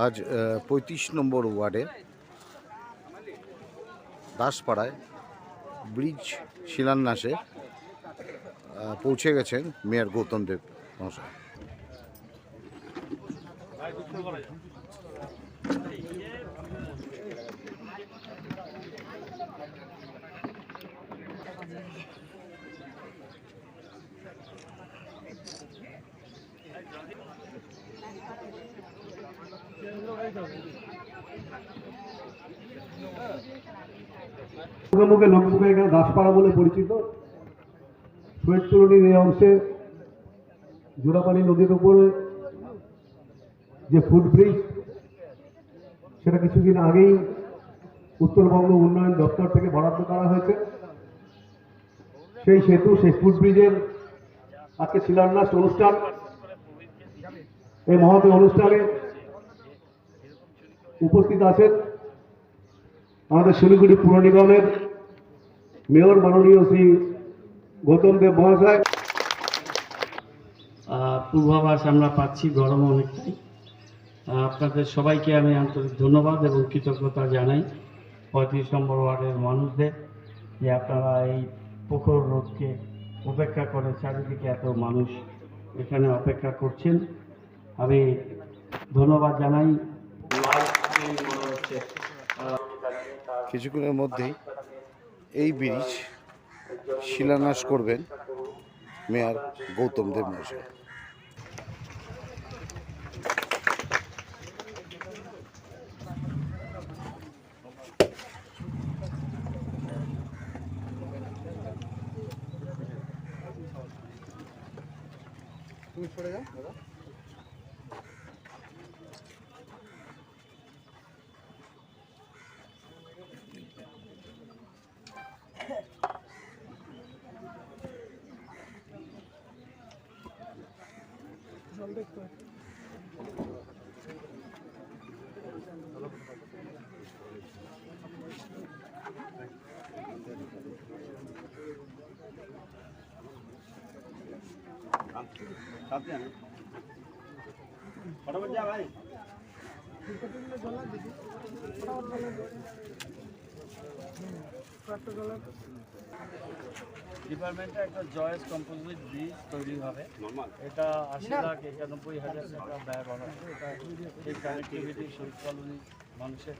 আজ ৩৫ নম্বর ওয়ার্ডে দাসপাড়ায় ব্রিজ শিলান্যাসে পৌঁছে গেছেন মেয়র গৌতম দেব মহাশয়। মুখে মুখে লোকমুখে এখানে দাসপাড়া বলে পরিচিত। শহীদপুরের এই অংশে জোড়াপানি নদীর উপরে যে ফুটব্রিজ, সেটা কিছুদিন আগেই উত্তরবঙ্গ উন্নয়ন দপ্তর থেকে বরাদ্দ করা হয়েছে। সেই সেতু, সেই ফুটব্রিজের আজকে শিলান্যাস অনুষ্ঠান। এই মহৎ অনুষ্ঠানে উপস্থিত আছেন আমাদের শিলিগুড়ি পুর নিগমের মেয়র মাননীয় শ্রী গৌতম দেব মহাশয়। পূর্বাভাস আমরা পাচ্ছি, গরম অনেকটাই। আপনাদের সবাইকে আমি আন্তরিক ধন্যবাদ এবং কৃতজ্ঞতা জানাই ৩৫ নম্বর ওয়ার্ডের মানুষদের, যে আপনারা এই প্রখর রোদকে উপেক্ষা করে চারিদিকে এত মানুষ এখানে অপেক্ষা করছেন। আমি ধন্যবাদ জানাই। কিছুক্ষণের মধ্যেই এই ব্রিজ শিলান্যাস করবেন মেয়র গৌতম দেব মহাশয়। তুমি সরে যাও দাদা। ডিপার্টমেন্টে একটা জয়েস কম্পোজিট ব্রিজ তৈরি হবে। এটা ৮০,৯১,০০০ টাকা ব্যয় করা হবে। এটা এই কানেক্টিভিটি শহীদ কলোনি মানুষের